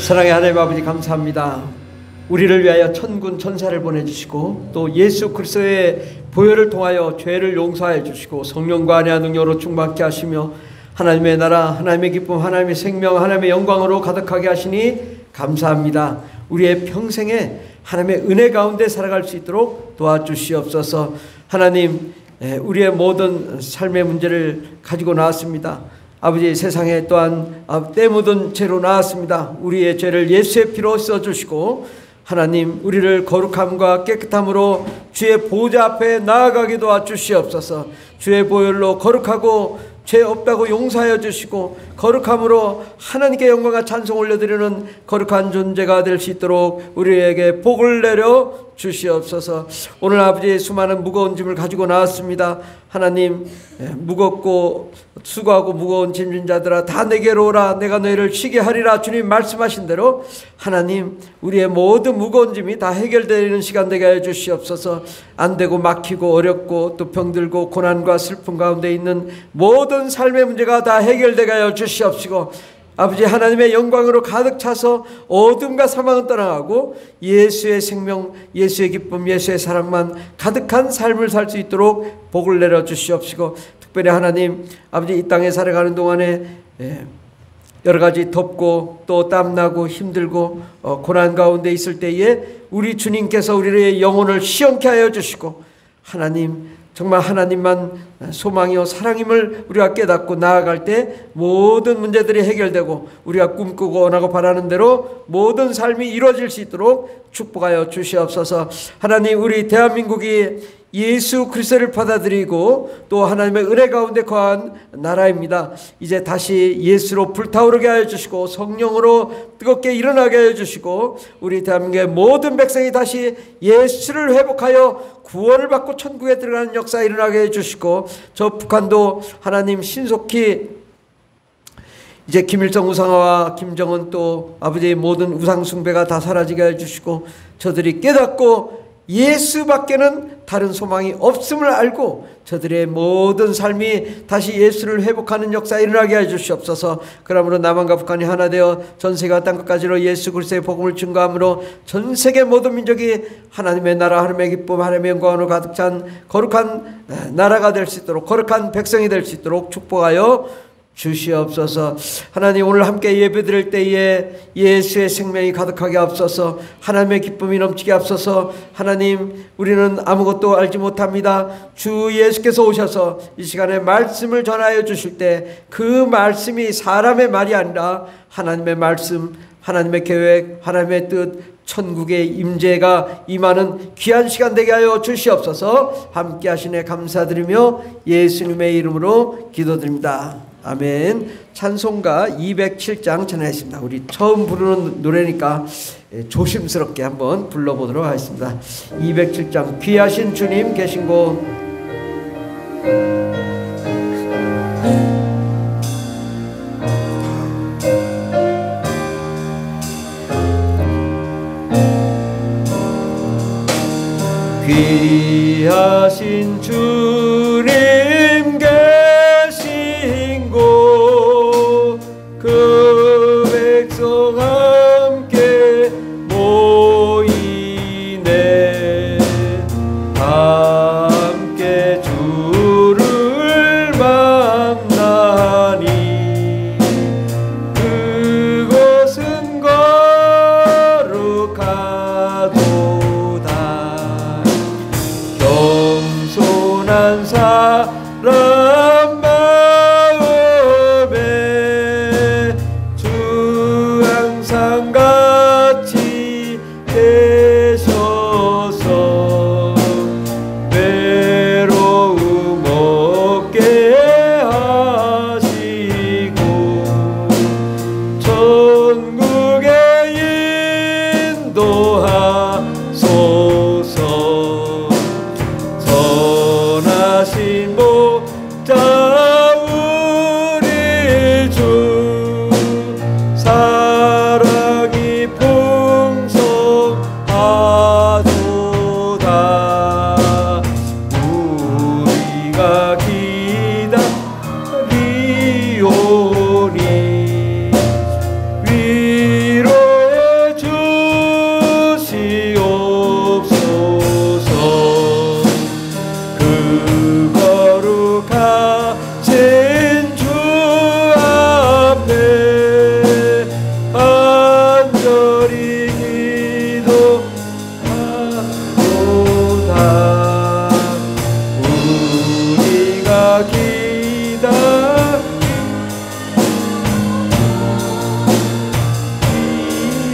사랑의 하나님 아버지, 감사합니다. 우리를 위하여 천군 천사를 보내주시고 또 예수 그리스도의 보혈을 통하여 죄를 용서하여 주시고 성령과 아내와 능력으로 충만케 하시며 하나님의 나라, 하나님의 기쁨, 하나님의 생명, 하나님의 영광으로 가득하게 하시니 감사합니다. 우리의 평생에 하나님의 은혜 가운데 살아갈 수 있도록 도와주시옵소서. 하나님, 우리의 모든 삶의 문제를 가지고 나왔습니다. 아버지, 세상에 또한 때 묻은 죄로 나왔습니다. 우리의 죄를 예수의 피로 써주시고 하나님, 우리를 거룩함과 깨끗함으로 주의 보좌 앞에 나아가게 도와주시옵소서. 주의 보혈로 거룩하고 죄 없다고 용서하여 주시고 거룩함으로 하나님께 영광과 찬송 올려드리는 거룩한 존재가 될 수 있도록 우리에게 복을 내려 주시옵소서. 오늘 아버지, 수많은 무거운 짐을 가지고 나왔습니다. 하나님, 무겁고 수고하고 무거운 짐진 자들아, 다 내게로 오라, 내가 너희를 쉬게 하리라. 주님 말씀하신 대로 하나님, 우리의 모든 무거운 짐이 다 해결되는 시간 되게 하여 주시옵소서. 안 되고 막히고 어렵고 또 병들고 고난과 슬픔 가운데 있는 모든 삶의 문제가 다 해결되게 하여 주시옵시고 아버지, 하나님의 영광으로 가득 차서 어둠과 사망은 떠나가고 예수의 생명, 예수의 기쁨, 예수의 사랑만 가득한 삶을 살 수 있도록 복을 내려 주시옵시고, 특별히 하나님 아버지, 이 땅에 살아가는 동안에 여러 가지 덥고 또 땀나고 힘들고 고난 가운데 있을 때에 우리 주님께서 우리의 영혼을 시원케 하여 주시고 하나님, 정말 하나님만 소망이요 사랑임을 우리가 깨닫고 나아갈 때 모든 문제들이 해결되고 우리가 꿈꾸고 원하고 바라는 대로 모든 삶이 이루어질 수 있도록 축복하여 주시옵소서. 하나님, 우리 대한민국이 예수 그리스도를 받아들이고 또 하나님의 은혜 가운데 거한 나라입니다. 이제 다시 예수로 불타오르게 하여 주시고 성령으로 뜨겁게 일어나게 하여 주시고 우리 대한민국의 모든 백성이 다시 예수를 회복하여 구원을 받고 천국에 들어가는 역사 일어나게 해 주시고, 저 북한도 하나님 신속히 이제 김일성 우상화와 김정은 또 아버지의 모든 우상 숭배가 다 사라지게 해주시고 저들이 깨닫고 예수밖에는 다른 소망이 없음을 알고 저들의 모든 삶이 다시 예수를 회복하는 역사 일어나게 해주시옵소서. 그러므로 남한과 북한이 하나 되어 전 세계와 땅끝까지로 예수 그리스도의 복음을 증거함으로 전 세계 모든 민족이 하나님의 나라, 하나님의 기쁨, 하나님의 영광으로 가득 찬 거룩한 나라가 될 수 있도록, 거룩한 백성이 될 수 있도록 축복하여 주시옵소서. 하나님, 오늘 함께 예배드릴 때에 예수의 생명이 가득하게 앞서서 하나님의 기쁨이 넘치게 앞서서 하나님, 우리는 아무것도 알지 못합니다. 주 예수께서 오셔서 이 시간에 말씀을 전하여 주실 때 그 말씀이 사람의 말이 아니라 하나님의 말씀, 하나님의 계획, 하나님의 뜻, 천국의 임재가 임하는 귀한 시간 되게 하여 주시옵소서. 함께 하시네 감사드리며 예수님의 이름으로 기도드립니다. 아멘. 찬송가 207장 전하겠습니다. 우리 처음 부르는 노래니까 조심스럽게 한번 불러보도록 하겠습니다. 207장 귀하신 주님 계신 곳. 귀하신 주님 계신 곳, 그 백성 함께 모이네. 함께 주를 만나니 그곳은 거룩하도다. 겸손한 사람 마음에 주 항상 같이 계셔서 외로움 없게 하시고 천국에 인도하소서. 선하신 목자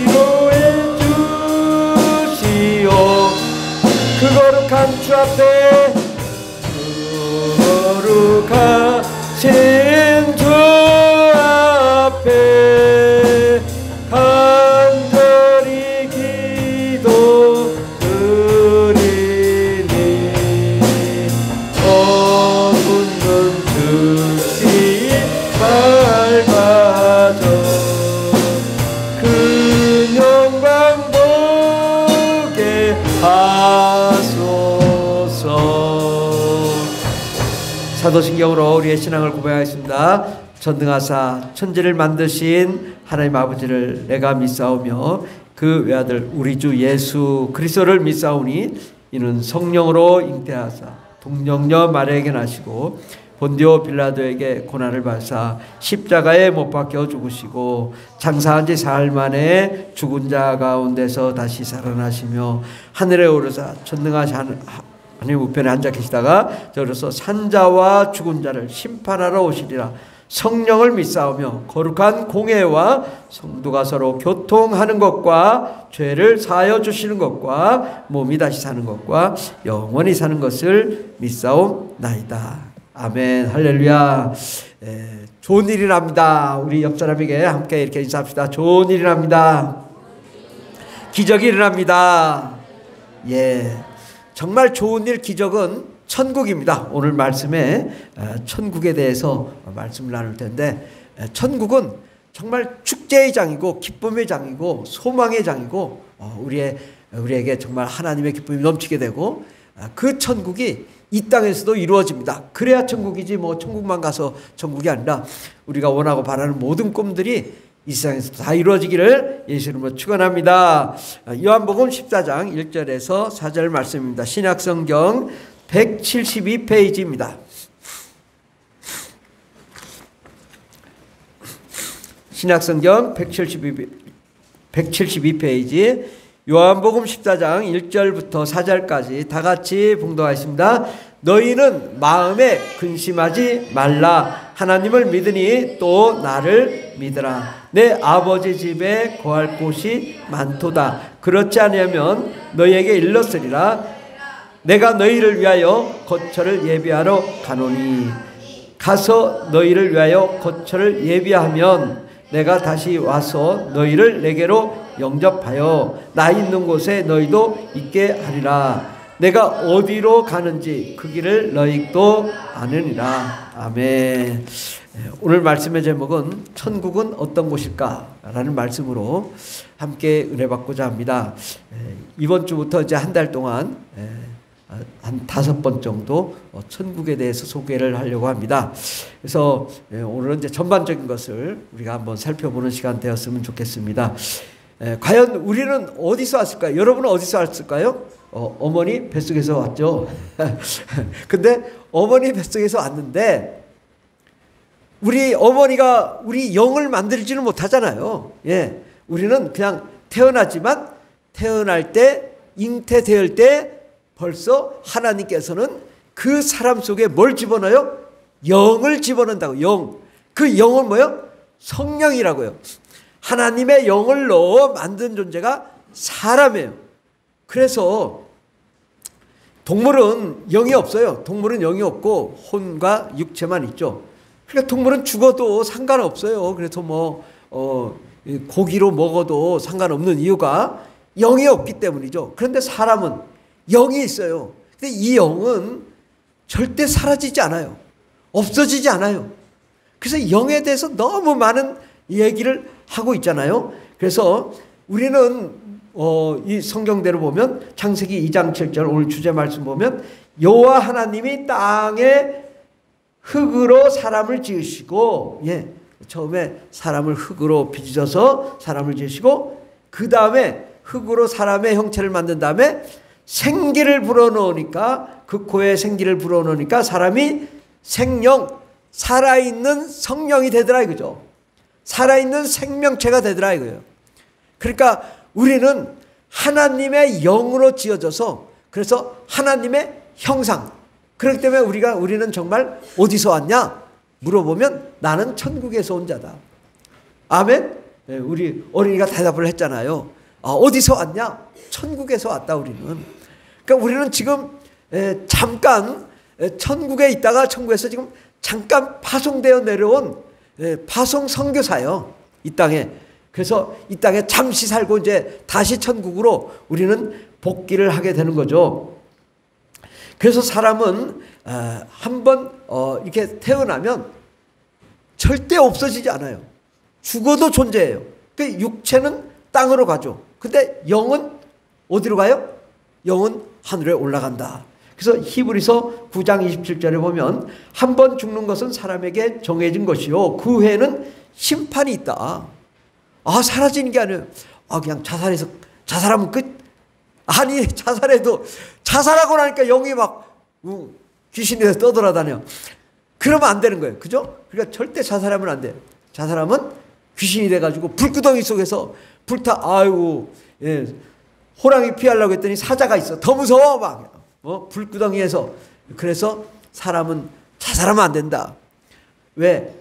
위로해 주시오. 그 거룩한 주 앞에 거룩하신 주 앞에 간절히 기도드리니 어긋는 즉시 밝아져 그 영광 보게 하소서. 사도신경으로 우리의 신앙을 고백하겠습니다. 전능하사 천지를 만드신 하나님 아버지를 내가 믿사오며 그 외아들 우리 주 예수 그리스도를 믿사오니 이는 성령으로 잉태하사 동정녀 마리아에게 나시고 본디오 빌라도에게 고난을 받으사 십자가에 못 박혀 죽으시고 장사한 지 사흘 만에 죽은 자 가운데서 다시 살아나시며 하늘에 오르사 전능하신 하나님 우편에 앉아 계시다가 저로서 산자와 죽은 자를 심판하러 오시리라. 성령을 믿사오며 거룩한 공회와 성도가 서로 교통하는 것과 죄를 사하여 주시는 것과 몸이 다시 사는 것과 영원히 사는 것을 믿사옵나이다. 아멘. 할렐루야. 좋은 일이 납니다. 우리 옆 사람에게 함께 이렇게 인사합시다. 좋은 일이 납니다. 기적이 일어납니다. 예, 정말 좋은 일, 기적은 천국입니다. 오늘 말씀에 천국에 대해서 말씀을 나눌 텐데, 천국은 정말 축제의 장이고 기쁨의 장이고 소망의 장이고 우리에게 정말 하나님의 기쁨이 넘치게 되고 그 천국이 이 땅에서도 이루어집니다. 그래야 천국이지 뭐 천국만 가서 천국이 아니라 우리가 원하고 바라는 모든 꿈들이 이 세상에서 다 이루어지기를 예수 이름으로 축원합니다. 요한복음 14장 1절에서 4절 말씀입니다. 신약성경 172페이지입니다. 신약성경 172페이지 요한복음 14장 1절부터 4절까지 다 같이 봉독하겠습니다. 너희는 마음에 근심하지 말라. 하나님을 믿으니 또 나를 믿으라. 내 아버지 집에 거할 곳이 많도다. 그렇지 아니하면 너희에게 일렀으리라. 내가 너희를 위하여 거처를 예비하러 가노니 가서 너희를 위하여 거처를 예비하면 내가 다시 와서 너희를 내게로 영접하여 나 있는 곳에 너희도 있게 하리라. 내가 어디로 가는지 그 길을 너희도 아느니라. 아멘. 오늘 말씀의 제목은 천국은 어떤 곳일까? 라는 말씀으로 함께 은혜 받고자 합니다. 이번 주부터 이제 한 달 동안 한 5번 정도 천국에 대해서 소개를 하려고 합니다. 그래서 오늘은 이제 전반적인 것을 우리가 한번 살펴보는 시간 되었으면 좋겠습니다. 과연 우리는 어디서 왔을까요? 여러분은 어디서 왔을까요? 어머니 뱃속에서 왔죠. 근데 어머니 뱃속에서 왔는데 우리 어머니가 우리 영을 만들지는 못하잖아요. 예, 우리는 그냥 태어나지만 태어날 때 잉태될 때 벌써 하나님께서는 그 사람 속에 뭘 집어넣어요? 영을 집어넣는다고. 영. 그 영은 뭐예요? 성령이라고요. 하나님의 영을 넣어 만든 존재가 사람이에요. 그래서 동물은 영이 없어요. 동물은 영이 없고 혼과 육체만 있죠. 그러니까 동물은 죽어도 상관없어요. 그래서 고기로 먹어도 상관없는 이유가 영이 없기 때문이죠. 그런데 사람은 영이 있어요. 근데 이 영은 절대 사라지지 않아요. 없어지지 않아요. 그래서 영에 대해서 너무 많은 얘기를 하고 있잖아요. 그래서 우리는 이 성경대로 보면 창세기 2장 7절 오늘 주제 말씀 보면 여호와 하나님이 땅에 흙으로 사람을 지으시고, 예, 처음에 사람을 흙으로 빚어서 사람을 지으시고 그 다음에 흙으로 사람의 형체를 만든 다음에 생기를 불어넣으니까 그 코에 생기를 불어넣으니까 사람이 생명, 살아있는 성령이 되더라 이거죠. 살아있는 생명체가 되더라 이거예요. 그러니까 우리는 하나님의 영으로 지어져서 그래서 하나님의 형상, 그렇기 때문에 우리는 정말 어디서 왔냐 물어보면 나는 천국에서 온 자다. 아멘. 우리 어린이가 대답을 했잖아요. 어디서 왔냐? 천국에서 왔다 우리는. 그러니까 우리는 지금 잠깐 천국에 있다가 천국에서 지금 잠깐 파송되어 내려온 파송 선교사요. 이 땅에. 그래서 이 땅에 잠시 살고 이제 다시 천국으로 우리는 복귀를 하게 되는 거죠. 그래서 사람은 한번 이렇게 태어나면 절대 없어지지 않아요. 죽어도 존재해요. 그 육체는 땅으로 가죠. 근데 영은 어디로 가요? 영은 하늘에 올라간다. 그래서 히브리서 9장 27절에 보면 한 번 죽는 것은 사람에게 정해진 것이요 그 후에는 심판이 있다. 사라지는 게 아니에요. 그냥 자살하면 끝? 아니, 자살하고 나니까 영이 막 귀신이 돼서 떠돌아다녀. 그러면 안 되는 거예요. 그죠? 그러니까 절대 자살하면 안 돼요. 자살하면 귀신이 돼가지고 불구덩이 속에서 호랑이 피하려고 했더니 사자가 있어. 더 무서워. 막 불구덩이에서. 그래서 사람은 자살하면 안 된다. 왜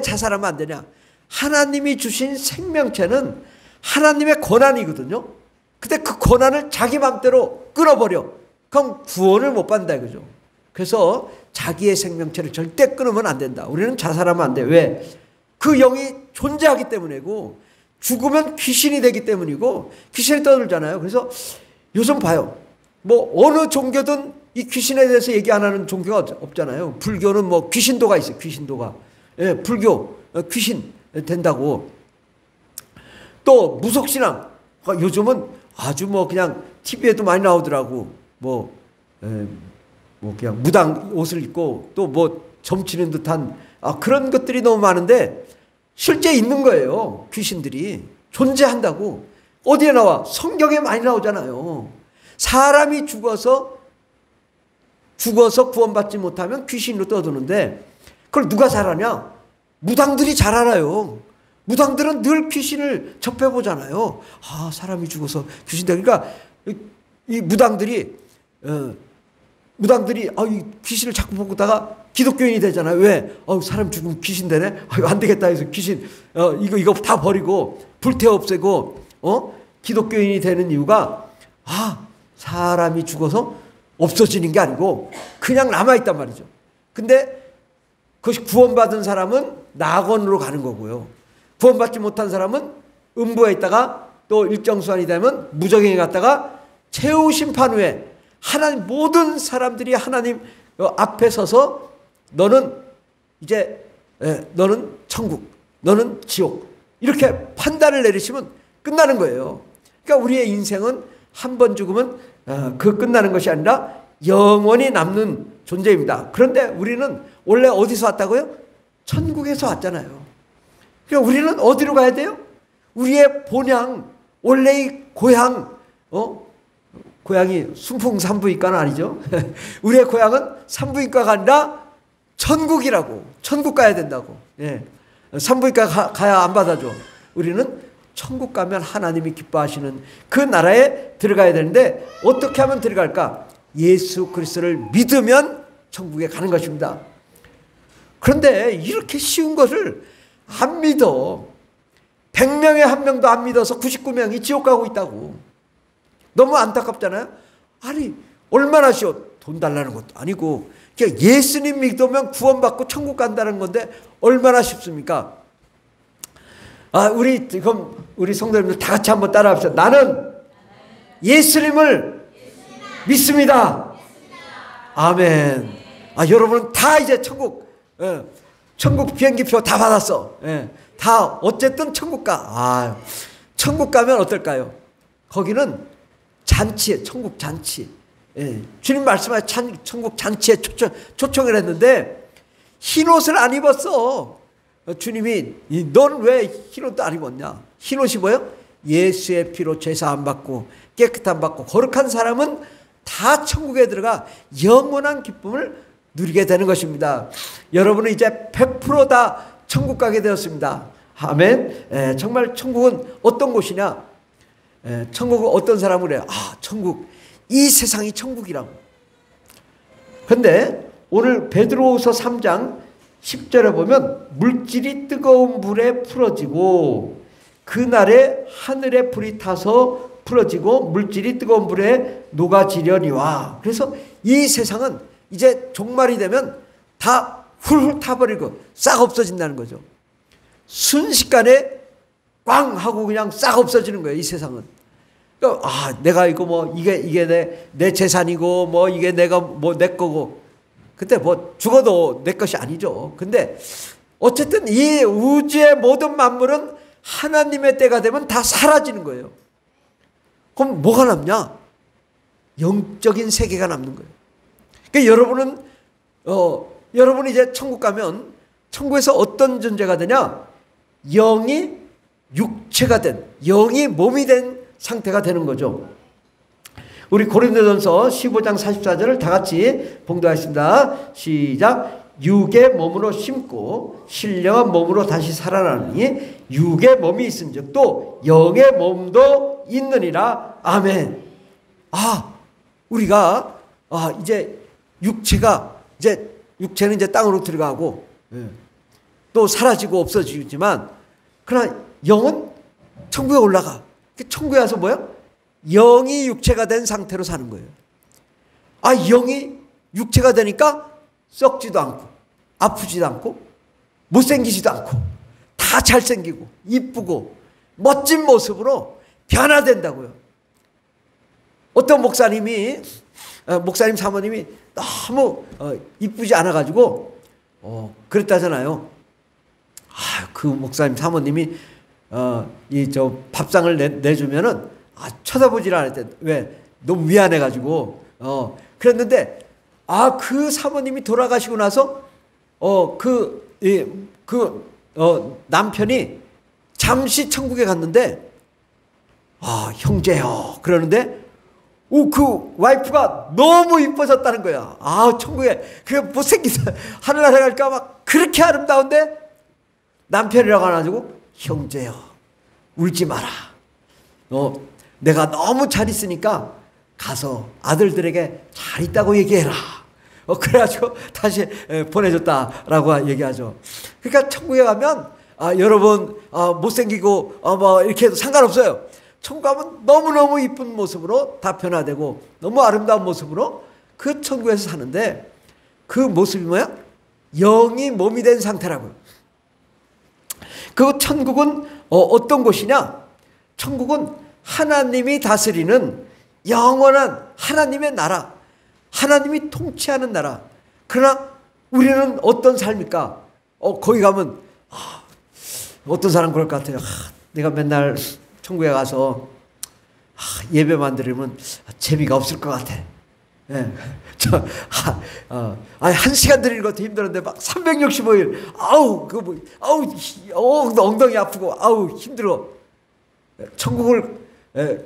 자살하면 안 되냐? 하나님이 주신 생명체는 하나님의 권한이거든요. 근데 그 권한을 자기 맘대로 끊어버려. 그럼 구원을 못 받는다 이거죠. 그래서 자기의 생명체를 절대 끊으면 안 된다. 우리는 자살하면 안 돼. 왜? 그 영이 존재하기 때문이고 죽으면 귀신이 되기 때문이고 귀신이 떠들잖아요. 그래서 요즘 봐요. 어느 종교든 이 귀신에 대해서 얘기 안 하는 종교가 없잖아요. 불교는 귀신도가 있어요. 귀신도가. 불교 귀신 된다고. 또 무속신앙. 요즘은 아주 그냥 TV에도 많이 나오더라고. 그냥 무당 옷을 입고 또 점치는 듯한 그런 것들이 너무 많은데 실제 있는 거예요. 귀신들이 존재한다고. 어디에 나와? 성경에 많이 나오잖아요. 사람이 죽어서 구원받지 못하면 귀신으로 떠드는데 그걸 누가 잘 아냐? 무당들이 잘 알아요. 무당들은 늘 귀신을 접해보잖아요. 사람이 죽어서 귀신다. 그러니까 이 무당들이 이 귀신을 자꾸 보다가 기독교인이 되잖아요. 왜? 사람 죽으면 귀신 되네? 안 되겠다 해서 귀신, 이거 다 버리고 불태워 없애고, 기독교인이 되는 이유가, 사람이 죽어서 없어지는 게 아니고 그냥 남아있단 말이죠. 근데 그것이 구원받은 사람은 낙원으로 가는 거고요. 구원받지 못한 사람은 음부에 있다가 또 일정 수완이 되면 무저갱에 갔다가 최후 심판 후에 모든 사람들이 하나님 앞에 서서 너는 천국, 너는 지옥 이렇게 판단을 내리시면 끝나는 거예요. 그러니까 우리의 인생은 한 번 죽으면 그 끝나는 것이 아니라 영원히 남는 존재입니다. 그런데 우리는 원래 어디서 왔다고요? 천국에서 왔잖아요. 그러니까 우리는 어디로 가야 돼요? 우리의 본향, 원래의 고향, 고향이 순풍산부인과는 아니죠. 우리의 고향은 산부인과가 아니라 천국이라고. 천국 가야 된다고. 산부인과 가야 안 받아줘. 우리는 천국 가면 하나님이 기뻐하시는 그 나라에 들어가야 되는데 어떻게 하면 들어갈까? 예수 그리스도를 믿으면 천국에 가는 것입니다. 그런데 이렇게 쉬운 것을 안 믿어. 100명에 1명도 안 믿어서 99명이 지옥 가고 있다고. 너무 안타깝잖아요. 아니 얼마나 쉬워. 돈 달라는 것도 아니고 그냥 예수님 믿으면 구원받고 천국 간다는 건데 얼마나 쉽습니까? 우리 성도님들 다 같이 한번 따라합시다. 나는 예수님을 믿습니다. 아멘. 여러분은 다 이제 천국 비행기표 다 받았어. 다 어쨌든 천국 가. 천국 가면 어떨까요? 거기는 잔치에, 천국 잔치. 주님 말씀하신 천국 잔치에 초청을 했는데 흰옷을 안 입었어. 주님이 넌 왜 흰옷도 안 입었냐? 흰옷이 뭐예요? 예수의 피로 죄사함 받고 깨끗함 받고 거룩한 사람은 다 천국에 들어가 영원한 기쁨을 누리게 되는 것입니다. 여러분은 이제 100% 다 천국 가게 되었습니다. 아멘. 정말 천국은 어떤 곳이냐? 천국은 어떤 사람을 해요? 천국, 이 세상이 천국이라고. 근데 오늘 베드로후서 3장 10절에 보면 물질이 뜨거운 불에 풀어지고 그날에 하늘에 불이 타서 풀어지고 물질이 뜨거운 불에 녹아지려니와. 그래서 이 세상은 이제 종말이 되면 다 훌훌 타버리고 싹 없어진다는 거죠. 순식간에 꽝 하고 그냥 싹 없어지는 거예요. 이 세상은. 그러니까 내가 이거 뭐 이게 내 재산이고 뭐 이게 내가 뭐 내 거고. 근데 뭐 죽어도 내 것이 아니죠. 근데 어쨌든 이 우주의 모든 만물은 하나님의 때가 되면 다 사라지는 거예요. 그럼 뭐가 남냐? 영적인 세계가 남는 거예요. 그러니까 여러분이 이제 천국 가면 천국에서 어떤 존재가 되냐? 영이 육체가 된, 영이 몸이 된 상태가 되는 거죠. 우리 고린도전서 15장 44절을 다 같이 봉독하겠습니다. 시작. 육의 몸으로 심고 신령한 몸으로 다시 살아나니 육의 몸이 있은즉 또 영의 몸도 있느니라. 아멘. 우리가 이제 육체는 이제 땅으로 들어가고 또 사라지고 없어지지만 그러나 영은 천국에 올라가. 천국에 와서 뭐야? 영이 육체가 된 상태로 사는 거예요. 영이 육체가 되니까 썩지도 않고 아프지도 않고 못생기지도 않고 다 잘생기고 이쁘고 멋진 모습으로 변화된다고요. 어떤 목사님 사모님이 너무 이쁘지 않아가지고 그랬다잖아요. 그 목사님 사모님이 저 밥상을 내주면은 쳐다보질 않았대. 왜? 너무 미안해가지고. 그랬는데 그 사모님이 돌아가시고 나서 남편이 잠시 천국에 갔는데 형제요 그러는데 그 와이프가 너무 이뻐졌다는 거야. 천국에 그래 못생긴 하늘나라 갈까 막 그렇게 아름다운데 남편이라고 안 가지고 형제요 울지 마라. 내가 너무 잘 있으니까 가서 아들들에게 잘 있다고 얘기해라. 그래가지고 다시 보내줬다라고 얘기하죠. 그러니까 천국에 가면 여러분 못생기고 뭐 이렇게 해도 상관없어요. 천국 가면 너무너무 이쁜 모습으로 다 변화되고 너무 아름다운 모습으로 그 천국에서 사는데 그 모습이 뭐야? 영이 몸이 된 상태라고요. 그 천국은 어떤 곳이냐? 천국은 하나님이 다스리는 영원한 하나님의 나라, 하나님이 통치하는 나라. 그러나 우리는 어떤 삶입니까? 거기 가면 어떤 사람 그럴 것 같아요. 내가 맨날 천국에 가서 예배만 드리면 재미가 없을 것 같아. 예. 한 시간 드리는 것도 힘들었는데 막 365일 엉덩이 아프고 힘들어. 천국을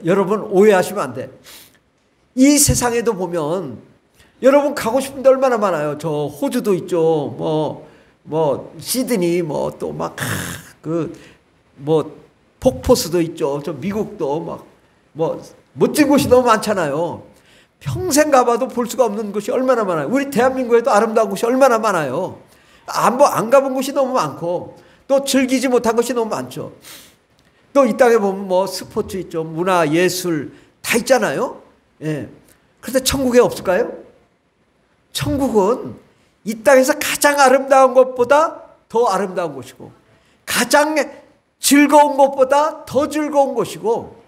여러분 오해하시면 안 돼. 이 세상에도 보면 여러분 가고 싶은 데 얼마나 많아요. 저 호주도 있죠. 뭐 시드니 또 막 폭포수도 있죠. 저 미국도 멋진 곳이 너무 많잖아요. 평생 가봐도 볼 수가 없는 곳이 얼마나 많아요. 우리 대한민국에도 아름다운 곳이 얼마나 많아요. 안 가본 곳이 너무 많고 또 즐기지 못한 것이 너무 많죠. 또 이 땅에 보면 스포츠 있죠. 문화, 예술 다 있잖아요. 예. 그런데 천국에 없을까요? 천국은 이 땅에서 가장 아름다운 것보다 더 아름다운 곳이고 가장 즐거운 것보다 더 즐거운 곳이고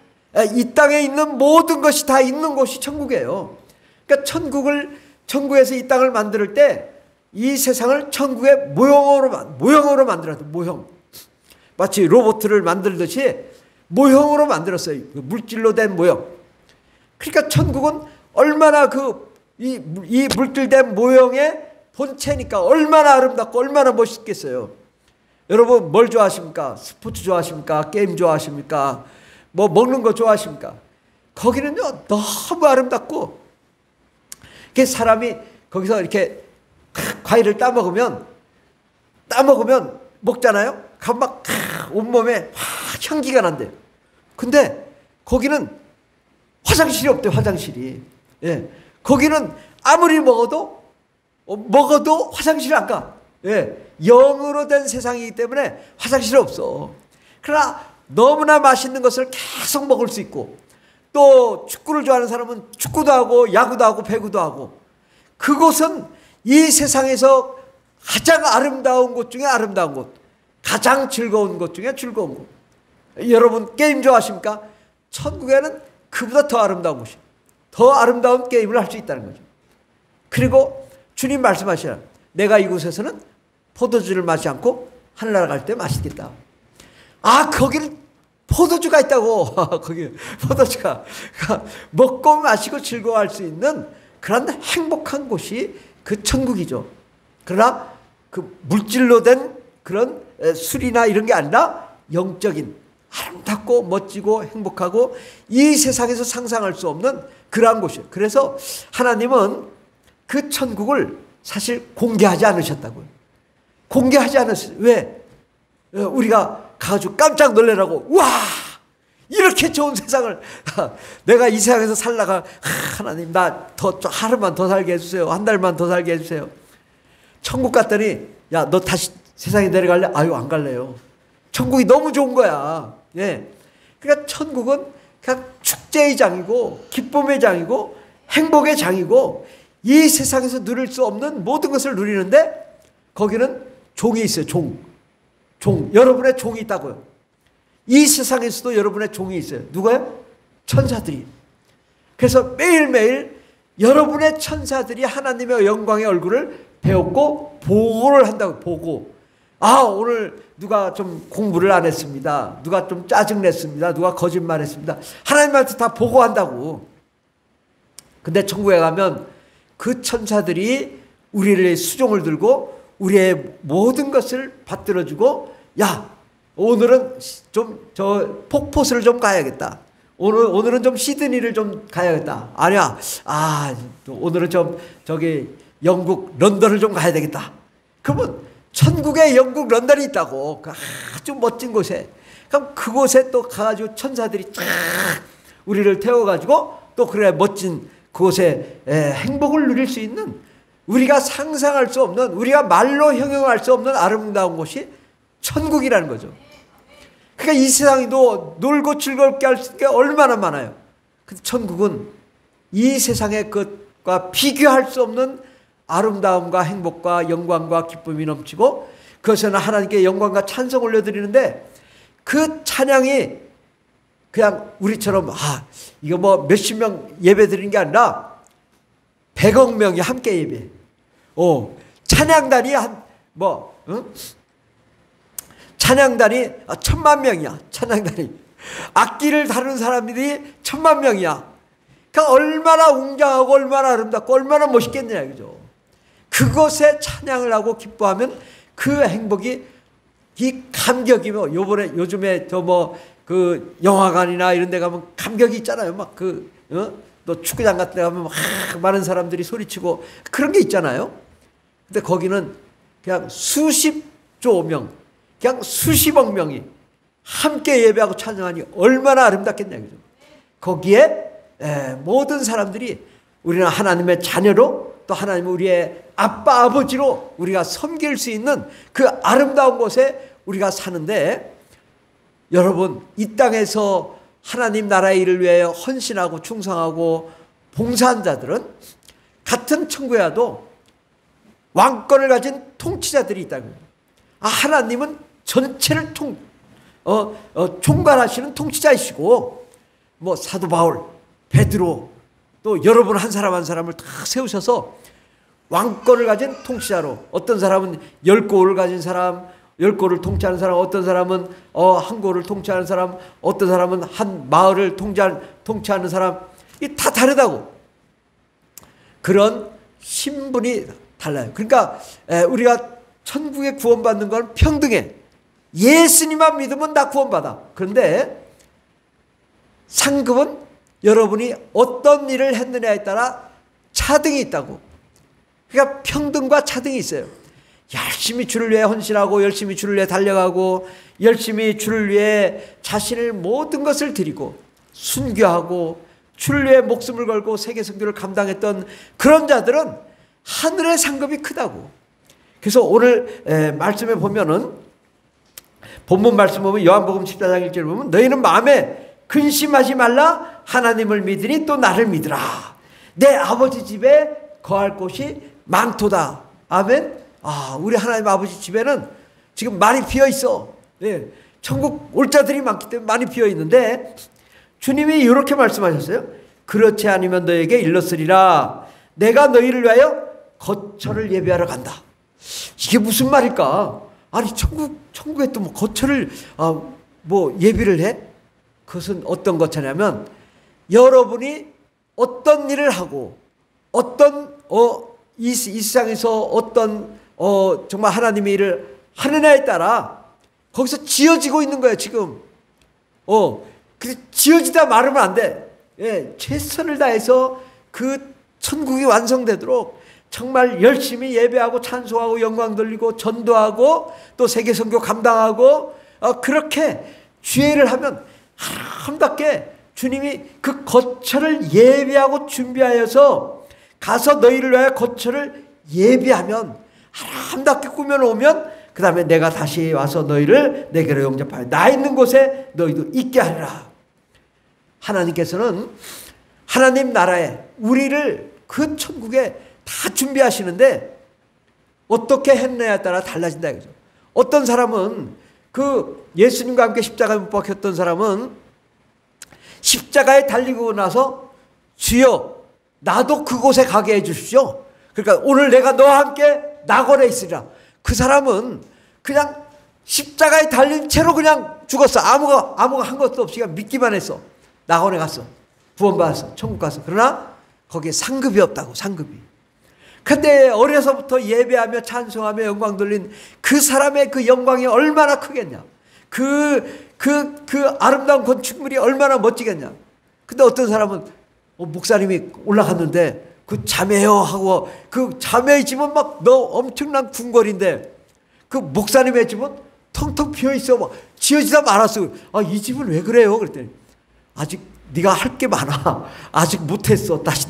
이 땅에 있는 모든 것이 다 있는 곳이 천국이에요. 그러니까 천국에서 이 땅을 만들 때 이 세상을 천국의 모형으로 만들어요. 모형. 마치 로봇을 만들듯이 모형으로 만들었어요. 물질로 된 모형. 그러니까 천국은 얼마나 이 물질된 모형의 본체니까 얼마나 아름답고 얼마나 멋있겠어요. 여러분 뭘 좋아하십니까? 스포츠 좋아하십니까? 게임 좋아하십니까? 먹는 거 좋아하십니까? 거기는요 너무 아름답고 사람이 거기서 이렇게 과일을 따먹으면 먹잖아요. 그럼 막 온몸에 향기가 난대요. 근데 거기는 화장실이 없대요. 화장실이. 예. 거기는 아무리 먹어도 먹어도 화장실 안 가. 예, 영으로 된 세상이기 때문에 화장실 없어. 그러나 너무나 맛있는 것을 계속 먹을 수 있고, 또 축구를 좋아하는 사람은 축구도 하고 야구도 하고 배구도 하고, 그곳은 이 세상에서 가장 아름다운 곳 중에 아름다운 곳, 가장 즐거운 곳 중에 즐거운 곳. 여러분 게임 좋아하십니까? 천국에는 그보다 더 아름다운 곳이, 더 아름다운 게임을 할 수 있다는 거죠. 그리고 주님 말씀하시라, 내가 이곳에서는 포도주를 마시지 않고 하늘나라 갈 때 마시겠다. 아, 거기는 포도주가 있다고. 거기 포도주가 먹고 마시고 즐거워할 수 있는 그런 행복한 곳이 그 천국이죠. 그러나 그 물질로 된 그런 술이나 이런 게 아니라 영적인 아름답고 멋지고 행복하고 이 세상에서 상상할 수 없는 그러한 곳이에요. 그래서 하나님은 그 천국을 사실 공개하지 않으셨다고요. 공개하지 않았어요. 왜? 우리가 가지고 깜짝 놀래라고. 와, 이렇게 좋은 세상을 내가 이 세상에서 살다가 하나님 나 더 하루만 더 살게 해주세요. 한 달만 더 살게 해주세요. 천국 갔더니 야, 너 다시 세상에 내려갈래? 아유, 안 갈래요. 천국이 너무 좋은 거야. 예. 그러니까 천국은 그냥 축제의 장이고 기쁨의 장이고 행복의 장이고 이 세상에서 누릴 수 없는 모든 것을 누리는데 거기는 종이 있어요. 종. 여러분의 종이 있다고요. 이 세상에서도 여러분의 종이 있어요. 누가요? 천사들이. 그래서 매일매일 여러분의 천사들이 하나님의 영광의 얼굴을 배웠고 보고를 한다고. 보고. 아, 오늘 누가 좀 공부를 안 했습니다. 누가 좀 짜증냈습니다. 누가 거짓말했습니다. 하나님한테 다 보고한다고. 근데 천국에 가면 그 천사들이 우리의 수종을 들고 우리의 모든 것을 받들어주고, 야, 오늘은 좀 저 폭포수를 좀 가야겠다. 오늘은 좀 시드니를 좀 가야겠다. 아니야. 아, 오늘은 좀 저기 영국 런던을 좀 가야 되겠다. 그러면 천국에 영국 런던이 있다고. 그 아주 멋진 곳에. 그럼 그곳에 또 가가지고 천사들이 쫙 우리를 태워가지고 또 그래 멋진 그곳에 행복을 누릴 수 있는, 우리가 상상할 수 없는, 우리가 말로 형용할 수 없는 아름다운 곳이 천국이라는 거죠. 그러니까 이 세상에도 놀고 즐겁게 할 수 있는 게 얼마나 많아요. 근데 천국은 이 세상의 것과 비교할 수 없는 아름다움과 행복과 영광과 기쁨이 넘치고, 그것에는 하나님께 영광과 찬송 올려드리는데 그 찬양이 그냥 우리처럼 이거 뭐 몇십 명 예배 드리는 게 아니라 100억 명이 함께 예배. 찬양단이 찬양단이 1000만 명이야. 찬양단이. 악기를 다루는 사람들이 1000만 명이야. 그러니까 얼마나 웅장하고 얼마나 아름답고 얼마나 멋있겠느냐, 그죠? 그것에 찬양을 하고 기뻐하면 그 행복이, 이 감격이면, 요즘에 그 영화관이나 이런 데 가면 감격이 있잖아요. 또 축구장 같은 데 가면 많은 사람들이 소리치고 그런 게 있잖아요. 근데 거기는 그냥 수십조 명, 그냥 수십억 명이 함께 예배하고 찬양하니 얼마나 아름답겠냐, 그죠? 거기에 모든 사람들이 우리는 하나님의 자녀로, 또 하나님은 우리의 아빠 아버지로 우리가 섬길 수 있는 그 아름다운 곳에 우리가 사는데, 여러분 이 땅에서 하나님 나라의 일을 위하여 헌신하고 충성하고 봉사한 자들은 같은 천국에 와도 왕권을 가진 통치자들이 있다고요. 하나님은 전체를 총괄하시는 통치자이시고, 뭐 사도 바울, 베드로, 또 여러분 한 사람 한 사람을 다 세우셔서 왕권을 가진 통치자로, 어떤 사람은 10고를 가진 사람, 10고를 통치하는 사람, 어떤 사람은 한 고를 통치하는 사람, 어떤 사람은 한 마을을 통치하는 사람, 이 다 다르다고. 그런 신분이 달라요. 그러니까 우리가 천국에 구원받는 건 평등해. 예수님만 믿으면 다 구원받아. 그런데 상급은 여러분이 어떤 일을 했느냐에 따라 차등이 있다고. 그러니까 평등과 차등이 있어요. 열심히 주를 위해 헌신하고 열심히 주를 위해 달려가고 열심히 주를 위해 자신의 모든 것을 드리고 순교하고 주를 위해 목숨을 걸고 세계 선교를 감당했던 그런 자들은 하늘의 상급이 크다고. 그래서 오늘 말씀에 보면은 본문 말씀 보면 요한복음 14장 1절 보면 너희는 마음에 근심하지 말라. 하나님을 믿으니 또 나를 믿으라. 내 아버지 집에 거할 곳이 많도다. 아멘. 우리 하나님 아버지 집에는 지금 많이 비어 있어. 천국 올 자들이 많기 때문에 많이 비어 있는데 주님이 이렇게 말씀하셨어요. 그렇지 않으면 너에게 일렀으리라. 내가 너희를 위하여 거처를 예비하러 간다. 이게 무슨 말일까? 아니 천국에 또 뭐 거처를 뭐 예비를 해? 그것은 어떤 거처냐면 여러분이 어떤 일을 하고 어떤 이 세상에서 어떤 정말 하나님의 일을 하느냐에 따라 거기서 지어지고 있는 거예요. 지금 지어지다 말하면 안 돼. 최선을 다해서 그 천국이 완성되도록 정말 열심히 예배하고 찬송하고 영광 돌리고 전도하고 또 세계선교 감당하고 그렇게 주의를 하면 아름답게 주님이 그 거처를 예비하고 준비하여서 가서 너희를 위하여 거처를 예비하면 아름답게 꾸며놓으면 그 다음에 내가 다시 와서 너희를 내게로 영접하여 나 있는 곳에 너희도 있게 하리라. 하나님께서는 하나님 나라에 우리를 그 천국에 다 준비하시는데 어떻게 했느냐에 따라 달라진다 이거죠. 어떤 사람은 그 예수님과 함께 십자가에 못 박혔던 사람은 십자가에 달리고 나서 주여 나도 그곳에 가게 해 주십시오. 그러니까 오늘 내가 너와 함께 낙원에 있으리라. 그 사람은 그냥 십자가에 달린 채로 그냥 죽었어. 아무가 한 것도 없이 그냥 믿기만 했어. 낙원에 갔어. 구원받았어. 천국 갔어. 그러나 거기에 상급이 없다고. 상급이. 근데 어려서부터 예배하며 찬송하며 영광 돌린 그 사람의 그 영광이 얼마나 크겠냐. 그 아름다운 건축물이 얼마나 멋지겠냐. 근데 어떤 사람은 목사님이 올라갔는데 그 자매요 하고 그 자매의 집은 막 엄청난 궁궐인데 그 목사님의 집은 텅텅 비어 있어. 막 지어지다 말았어. 이 집은 왜 그래요? 그랬더니 아직 네가 할 게 많아. 아직 못했어. 다시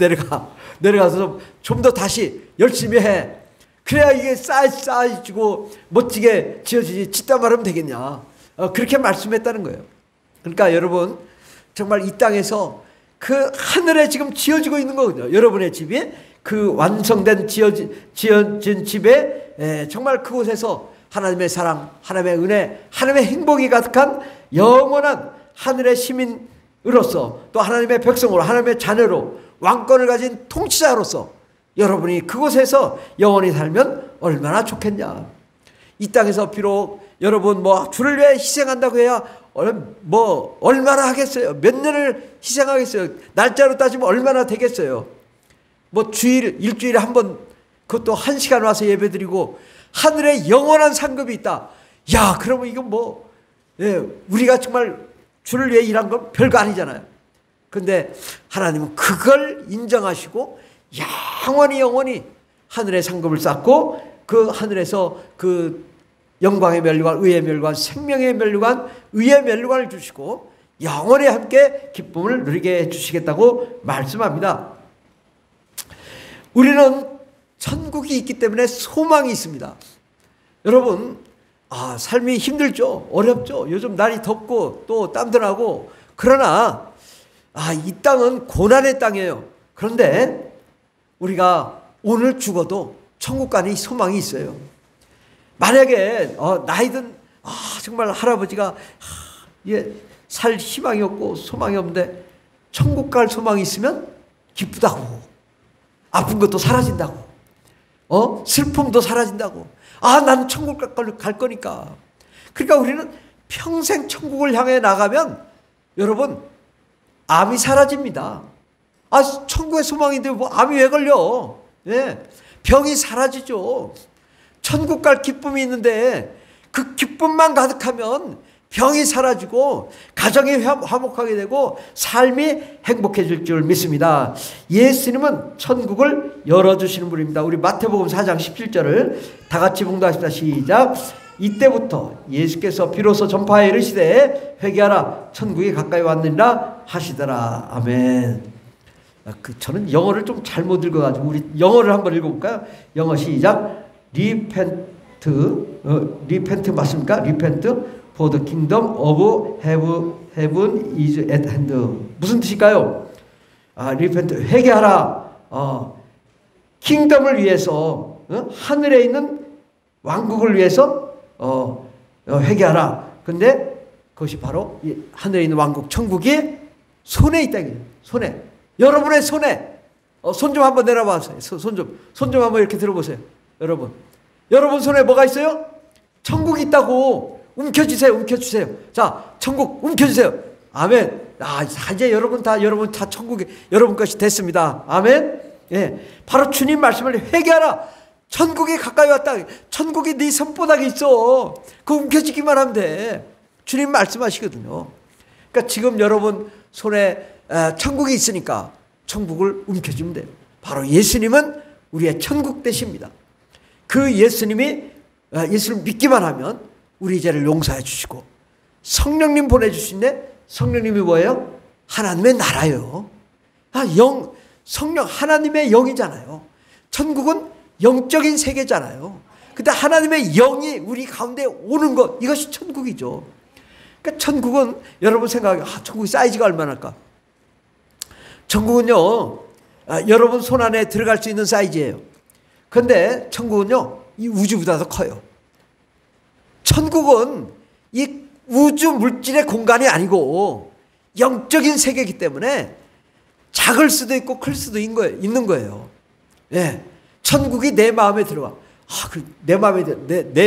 내려가서 좀 더 다시 열심히 해. 그래야 이게 쌓여지고 멋지게 지어지지. 짓다 말하면 되겠냐. 그렇게 말씀했다는 거예요. 그러니까 여러분 정말 이 땅에서 그 하늘에 지금 지어지고 있는 거거든요. 여러분의 집이 그 완성된 지어진 집에 정말 그곳에서 하나님의 사랑, 하나님의 은혜, 하나님의 행복이 가득한 영원한 하늘의 시민으로서 또 하나님의 백성으로 하나님의 자녀로 왕권을 가진 통치자로서 여러분이 그곳에서 영원히 살면 얼마나 좋겠냐. 이 땅에서 비록 여러분 주를 위해 희생한다고 해야 얼마나 하겠어요. 몇 년을 희생하겠어요. 날짜로 따지면 얼마나 되겠어요. 일주일에 한 번 그것도 1시간 와서 예배드리고 하늘에 영원한 상급이 있다. 야, 그러면 이건 우리가 정말 주를 위해 일한 건 별거 아니잖아요. 근데 하나님은 그걸 인정하시고 영원히 하늘의 상급을 쌓고 그 하늘에서 그 영광의 면류관, 의의 면류관, 생명의 면류관, 의의 면류관을 주시고 영원히 함께 기쁨을 누리게 해주시겠다고 말씀합니다. 우리는 천국이 있기 때문에 소망이 있습니다. 여러분 삶이 힘들죠. 어렵죠. 요즘 날이 덥고 또 땀도 나고 그러나 이 땅은 고난의 땅이에요. 그런데 우리가 오늘 죽어도 천국 가는 소망이 있어요. 만약에 나이든 정말 할아버지가 살 희망이 없고 소망이 없는데 천국 갈 소망이 있으면 기쁘다고. 아픈 것도 사라진다고. 슬픔도 사라진다고. 난 천국 갈 거니까. 그러니까 우리는 평생 천국을 향해 나가면 여러분 암이 사라집니다. 천국의 소망인데 암이 왜 걸려? 병이 사라지죠. 천국 갈 기쁨이 있는데 그 기쁨만 가득하면 병이 사라지고 가정이 화목하게 되고 삶이 행복해질 줄 믿습니다. 예수님은 천국을 열어주시는 분입니다. 우리 마태복음 4장 17절을 다 같이 봉독합시다. 시작. 이때부터 예수께서 비로소 전파에 이르시되 회개하라 천국이 가까이 왔느니라 하시더라. 아멘. 저는 영어를 좀 잘못 읽어가지고 우리 영어를 한번 읽어볼까요? 영어 시작. repent 맞습니까? repent for the kingdom of heaven is at hand. 무슨 뜻일까요? repent 회개하라. 킹덤을 위해서, 하늘에 있는 왕국을 위해서 회개하라. 근데 그것이 바로 하늘에 있는 왕국 천국이 손에 있다. 손에, 여러분의 손에. 손 좀 한번 내려봐세요. 손 좀 한번 이렇게 들어보세요. 여러분 손에 뭐가 있어요? 천국이 있다고. 움켜쥐세요. 자, 천국 움켜쥐세요. 아멘. 이제 여러분 다 천국이 여러분 것이 됐습니다. 아멘. 예, 바로 주님 말씀을 회개하라. 천국이 가까이 왔다. 천국이 네 손바닥에 있어. 그거 움켜쥐기만 하면 돼. 주님 말씀하시거든요. 그러니까 지금 여러분 손에 천국이 있으니까 천국을 움켜쥐면 돼요. 바로 예수님은 우리의 천국 되십니다. 그 예수님을 믿기만 하면 우리 죄를 용서해 주시고 성령님 보내주신데, 성령님이 뭐예요? 하나님의 나라요. 성령 하나님의 영이잖아요. 천국은 영적인 세계잖아요. 근데 하나님의 영이 우리 가운데 오는 것, 이것이 천국이죠. 그러니까 천국은 여러분 생각해, 천국의 사이즈가 얼마나 할까? 천국은요, 여러분 손 안에 들어갈 수 있는 사이즈예요. 근데 천국은요, 이 우주보다 더 커요. 천국은 이 우주 물질의 공간이 아니고 영적인 세계이기 때문에 작을 수도 있고 클 수도 있는 거예요. 예. 천국이 내 마음에 들어와. 내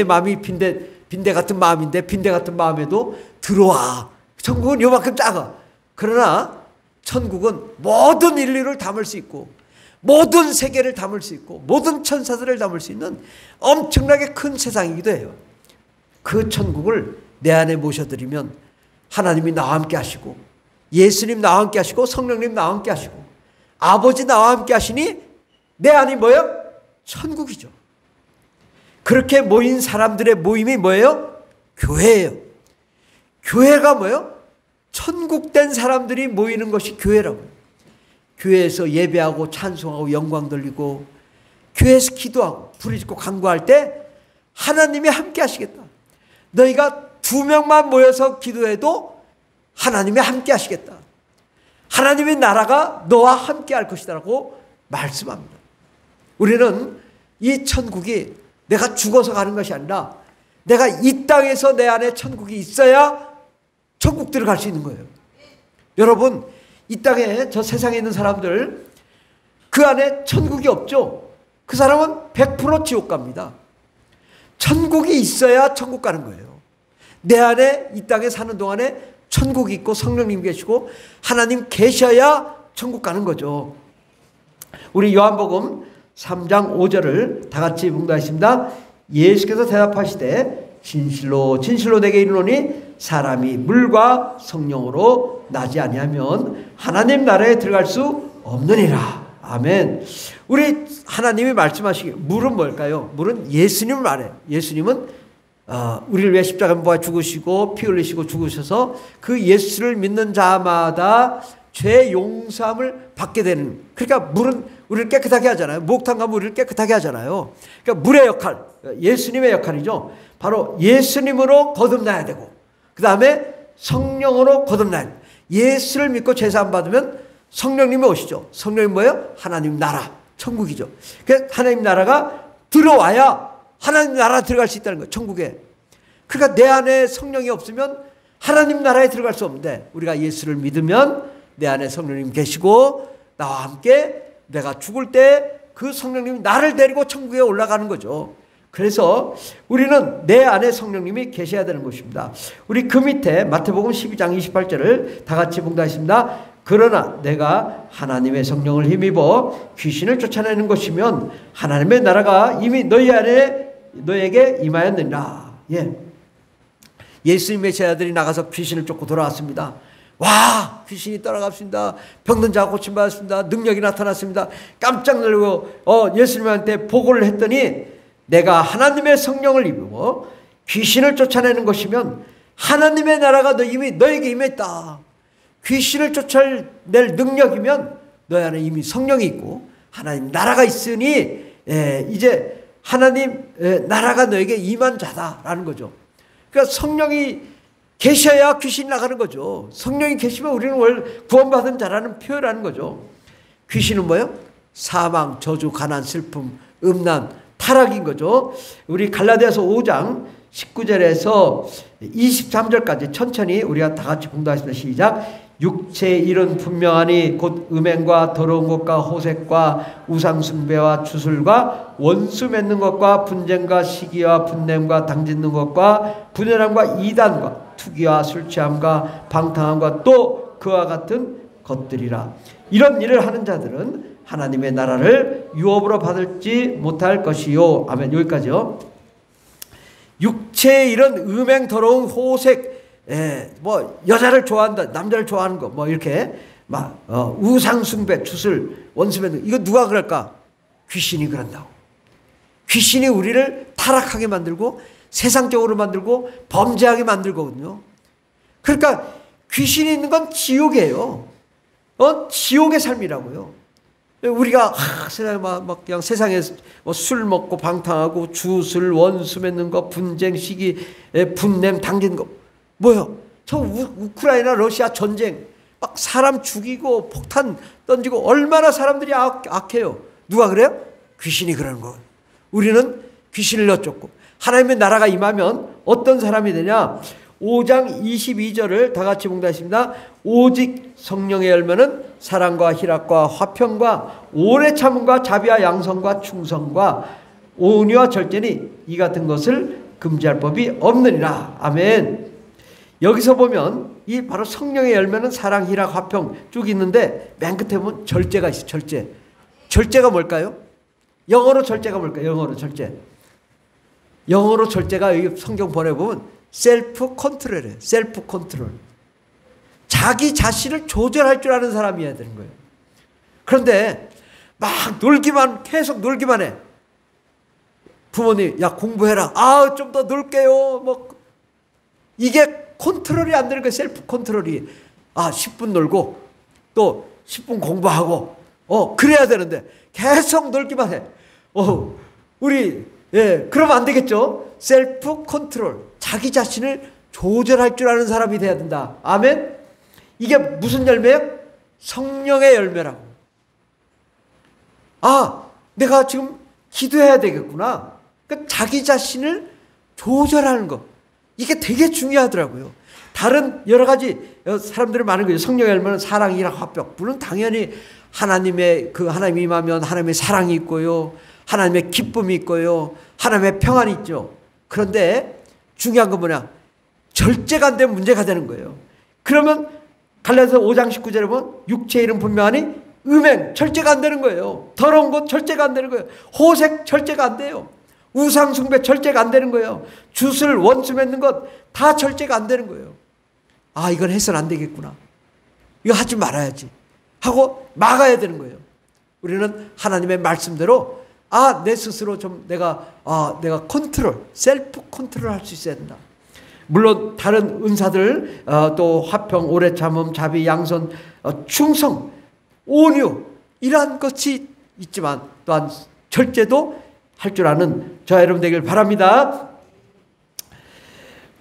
마음이 빈대 같은 마음인데, 빈대 같은 마음에도 들어와. 천국은 요만큼 작아. 그러나 천국은 모든 인류를 담을 수 있고, 모든 세계를 담을 수 있고, 모든 천사들을 담을 수 있는 엄청나게 큰 세상이기도 해요. 그 천국을 내 안에 모셔드리면 하나님이 나와 함께 하시고, 예수님 나와 함께 하시고, 성령님 나와 함께 하시고, 아버지 나와 함께 하시니 내 안이 뭐예요? 천국이죠. 그렇게 모인 사람들의 모임이 뭐예요? 교회예요. 교회가 뭐예요? 천국된 사람들이 모이는 것이 교회라고요. 교회에서 예배하고 찬송하고 영광 돌리고, 교회에서 기도하고 부르짖고 간구할 때 하나님이 함께 하시겠다. 너희가 2명만 모여서 기도해도 하나님이 함께 하시겠다. 하나님의 나라가 너와 함께 할 것이다라고 말씀합니다. 우리는 이 천국이 내가 죽어서 가는 것이 아니라 내가 이 땅에서 내 안에 천국이 있어야 천국 들어갈 수 있는 거예요. 여러분, 이 땅에, 저 세상에 있는 사람들, 그 안에 천국이 없죠? 그 사람은 100% 지옥 갑니다. 천국이 있어야 천국 가는 거예요. 내 안에 이 땅에 사는 동안에 천국이 있고 성령님 계시고 하나님 계셔야 천국 가는 거죠. 우리 요한복음 3장 5절을 다 같이 묵상하겠습니다. 예수께서 대답하시되 진실로 진실로 내게 이르노니 사람이 물과 성령으로 나지 아니하면 하나님 나라에 들어갈 수 없느니라. 아멘. 우리 하나님이 말씀하시기, 물은 뭘까요? 물은 예수님을 말해요. 예수님은 우리를 위해 십자가에 못 박아 죽으시고 피 흘리시고 죽으셔서 그 예수를 믿는 자마다 죄 용서함을 받게 되는, 그러니까 물은 우리를 깨끗하게 하잖아요. 목욕탕 가면 우리를 깨끗하게 하잖아요. 그러니까 물의 역할, 예수님의 역할이죠. 바로 예수님으로 거듭나야 되고, 그 다음에 성령으로 거듭나야 돼요. 예수를 믿고 제사함 받으면 성령님이 오시죠. 성령이 뭐예요? 하나님 나라, 천국이죠. 그래서 하나님 나라가 들어와야 하나님 나라 들어갈 수 있다는 거예요. 천국에. 그러니까 내 안에 성령이 없으면 하나님 나라에 들어갈 수 없는데, 우리가 예수를 믿으면 내 안에 성령님 계시고 나와 함께 내가 죽을 때 그 성령님이 나를 데리고 천국에 올라가는 거죠. 그래서 우리는 내 안에 성령님이 계셔야 되는 것입니다. 우리 그 밑에 마태복음 12장 28절을 다 같이 봉독하겠습니다. 그러나 내가 하나님의 성령을 힘입어 귀신을 쫓아내는 것이면 하나님의 나라가 이미 너에게 임하였느니라. 예. 예수님의 제자들이 나가서 귀신을 쫓고 돌아왔습니다. 와, 귀신이 떠나갔습니다. 병든 자가 고침받았습니다. 능력이 나타났습니다. 깜짝 놀라고 예수님한테 보고를 했더니, 내가 하나님의 성령을 입어 귀신을 쫓아내는 것이면 하나님의 나라가 이미 너에게 임했다. 귀신을 쫓아낼 능력이면 너희 안에 이미 성령이 있고 하나님 나라가 있으니 이제 하나님 나라가 너에게 임한 자다라는 거죠. 그러니까 성령이 계셔야 귀신이 나가는 거죠. 성령이 계시면 우리는 월 구원받은 자라는 표현하는 거죠. 귀신은 뭐예요? 사망, 저주, 가난, 슬픔, 음란, 타락인 거죠. 우리 갈라디아서 5장 19절에서 23절까지 천천히 우리가 다 같이 공부하겠습니다. 시작. 육체의 일은 분명하니 곧 음행과 더러운 것과 호색과 우상숭배와 주술과 원수 맺는 것과 분쟁과 시기와 분냄과 당짓는 것과 분열함과 이단과 투기와 술취함과 방탕함과 또 그와 같은 것들이라. 이런 일을 하는 자들은 하나님의 나라를 유업으로 받을지 못할 것이요. 아멘. 여기까지요. 육체의 이런 음행, 더러운, 호색, 뭐 여자를 좋아한다, 남자를 좋아하는 거, 뭐 이렇게 막 우상숭배, 주술, 원수배는 이거 누가 그럴까? 귀신이 그런다고. 귀신이 우리를 타락하게 만들고 세상적으로 만들고 범죄하게 만들거든요. 그러니까 귀신이 있는 건 지옥이에요. 지옥의 삶이라고요. 우리가 막 그냥 세상에서 술 먹고 방탕하고 주술, 원수 맺는 거, 분쟁, 시기, 분냄, 당기는 거 뭐요? 저 우크라이나 러시아 전쟁 막 사람 죽이고 폭탄 던지고 얼마나 사람들이 악해요. 누가 그래요? 귀신이 그러는 거예요. 우리는 귀신을 여쭙고 하나님의 나라가 임하면 어떤 사람이 되냐? 5장 22절을 다 같이 봉독하겠습니다. 오직 성령의 열매는 사랑과 희락과 화평과 오래 참음과 자비와 양성과 충성과 온유와 절제니 이 같은 것을 금지할 법이 없느니라. 아멘. 여기서 보면 이 바로 성령의 열매는 사랑, 희락, 화평 쭉 있는데 맨 끝에 보면 절제가 있어요. 절제. 절제가 뭘까요? 영어로 절제가 뭘까요? 영어로 절제. 영어로 절제가 여기 성경 보내보면 셀프 컨트롤이에요. 셀프 컨트롤. 자기 자신을 조절할 줄 아는 사람이어야 되는 거예요. 그런데 막 계속 놀기만 해. 부모님, 야 공부해라. 좀 더 놀게요. 뭐 이게 컨트롤이 안 되는 거예요. 셀프 컨트롤이. 10분 놀고 또 10분 공부하고 그래야 되는데 계속 놀기만 해. 그러면 안 되겠죠. 셀프 컨트롤. 자기 자신을 조절할 줄 아는 사람이 돼야 된다. 아멘. 이게 무슨 열매예요? 성령의 열매라고. 내가 지금 기도해야 되겠구나. 그러니까 자기 자신을 조절하는 것. 이게 되게 중요하더라고요. 다른 여러 가지 사람들이 많은 거예요. 성령의 열매는 사랑이랑 화평. 물론 당연히 하나님이 임하면 하나님의 사랑이 있고요. 하나님의 기쁨이 있고요. 하나님의 평안이 있죠. 그런데 중요한 건 뭐냐? 절제가 안 되면 문제가 되는 거예요. 그러면 갈라디아서 5장 19절에 보면 육체의 일은 분명하니 음행 절제가 안 되는 거예요. 더러운 것 절제가 안 되는 거예요. 호색 절제가 안 돼요. 우상숭배 절제가 안 되는 거예요. 주술, 원수 맺는 것 다 절제가 안 되는 거예요. 이건 해서는 안 되겠구나. 이거 하지 말아야지 하고 막아야 되는 거예요. 우리는 하나님의 말씀대로 내 스스로 좀 내가 컨트롤, 셀프 컨트롤 할 수 있어야 된다. 물론 다른 은사들 또 화평, 오래 참음, 자비, 양선, 충성, 온유 이러한 것이 있지만 또한 절제도 할 줄 아는 저와 여러분 되길 바랍니다.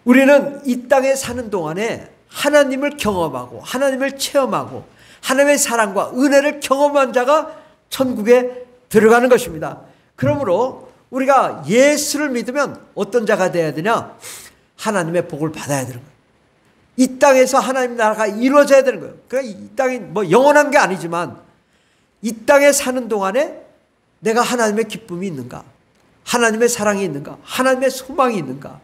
우리는 이 땅에 사는 동안에 하나님을 경험하고 하나님을 체험하고 하나님의 사랑과 은혜를 경험한 자가 천국에 들어가는 것입니다. 그러므로 우리가 예수를 믿으면 어떤 자가 되어야 되냐? 하나님의 복을 받아야 되는 거예요. 이 땅에서 하나님 나라가 이루어져야 되는 거예요. 그러니까 이 땅이 뭐 영원한 게 아니지만 이 땅에 사는 동안에 내가 하나님의 기쁨이 있는가? 하나님의 사랑이 있는가? 하나님의 소망이 있는가?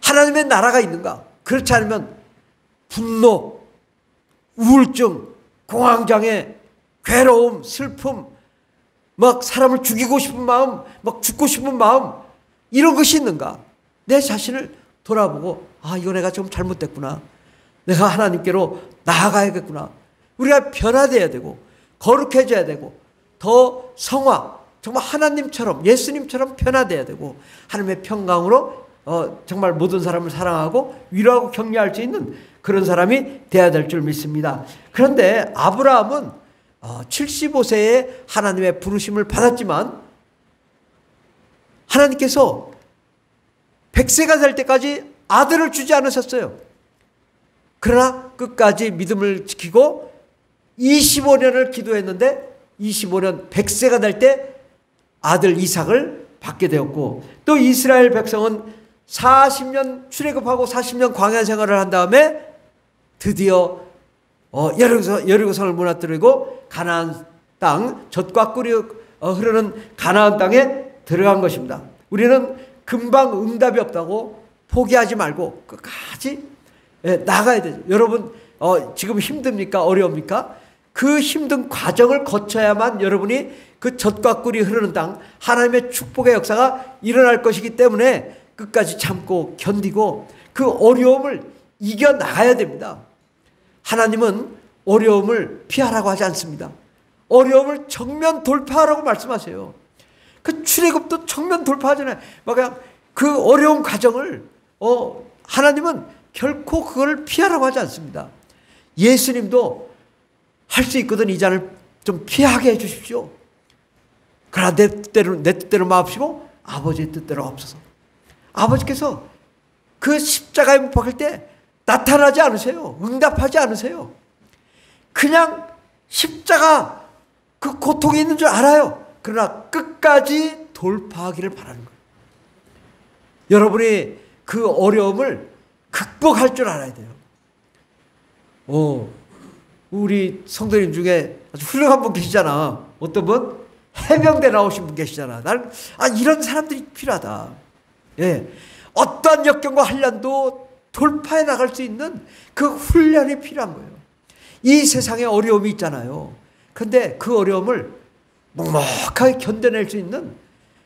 하나님의 나라가 있는가? 그렇지 않으면 분노, 우울증, 공황장애, 괴로움, 슬픔, 막 사람을 죽이고 싶은 마음, 막 죽고 싶은 마음 이런 것이 있는가? 내 자신을 돌아보고 이거 내가 좀 잘못됐구나. 내가 하나님께로 나아가야겠구나. 우리가 변화되어야 되고 거룩해져야 되고 더 성화, 정말 하나님처럼 예수님처럼 변화되어야 되고 하나님의 평강으로 정말 모든 사람을 사랑하고 위로하고 격려할 수 있는 그런 사람이 되어야 될 줄 믿습니다. 그런데 아브라함은 75세에 하나님의 부르심을 받았지만 하나님께서 100세가 될 때까지 아들을 주지 않으셨어요. 그러나 끝까지 믿음을 지키고 25년을 기도했는데 25년 100세가 될 때 아들 이삭을 받게 되었고, 또 이스라엘 백성은 40년 출애굽하고 40년 광야 생활을 한 다음에 드디어 여리고성을 무너뜨리고 가나안 땅, 젖과 꿀이 흐르는 가나안 땅에 들어간 것입니다. 우리는 금방 응답이 없다고 포기하지 말고 끝까지 나가야 되죠. 여러분 지금 힘듭니까? 어려웁니까? 그 힘든 과정을 거쳐야만 여러분이 그 젖과 꿀이 흐르는 땅, 하나님의 축복의 역사가 일어날 것이기 때문에 끝까지 참고 견디고 그 어려움을 이겨나가야 됩니다. 하나님은 어려움을 피하라고 하지 않습니다. 어려움을 정면 돌파하라고 말씀하세요. 그 출애굽도 정면 돌파하잖아요. 그냥 그 어려운 과정을 하나님은 결코 그걸 피하라고 하지 않습니다. 예수님도 할 수 있거든 이 잔을 좀 피하게 해 주십시오. 그러나 내 뜻대로 마옵시고 아버지의 뜻대로 없어서. 아버지께서 그 십자가에 못 박힐 때 나타나지 않으세요. 응답하지 않으세요. 그냥 십자가 그 고통이 있는 줄 알아요. 그러나 끝까지 돌파하기를 바라는 거예요. 여러분이 그 어려움을 극복할 줄 알아야 돼요. 우리 성도님 중에 아주 훌륭한 분 계시잖아. 어떤 분? 해병대 나오신 분 계시잖아. 나는 이런 사람들이 필요하다. 예, 어떠한 역경과 한란도 돌파해 나갈 수 있는 그 훈련이 필요한 거예요. 이 세상에 어려움이 있잖아요. 그런데 그 어려움을 묵묵하게 견뎌낼 수 있는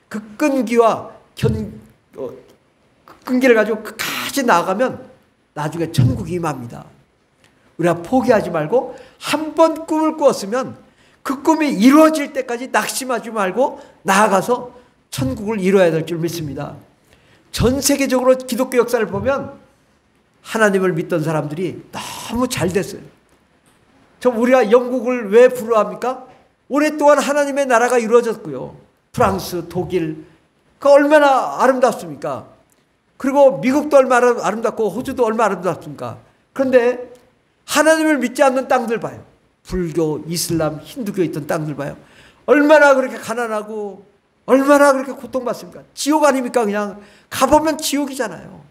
그 끈기와 끈기를 가지고 끝까지 나아가면 나중에 천국이 임합니다. 우리가 포기하지 말고 한 번 꿈을 꾸었으면 그 꿈이 이루어질 때까지 낙심하지 말고 나아가서 천국을 이루어야 될 줄 믿습니다. 전 세계적으로 기독교 역사를 보면 하나님을 믿던 사람들이 너무 잘 됐어요. 우리가 영국을 왜 부러워합니까? 오랫동안 하나님의 나라가 이루어졌고요. 프랑스, 독일, 그 얼마나 아름답습니까? 그리고 미국도 얼마나 아름답고 호주도 얼마나 아름답습니까? 그런데 하나님을 믿지 않는 땅들 봐요. 불교, 이슬람, 힌두교 있던 땅들 봐요. 얼마나 그렇게 가난하고 얼마나 그렇게 고통받습니까? 지옥 아닙니까? 그냥 가보면 지옥이잖아요.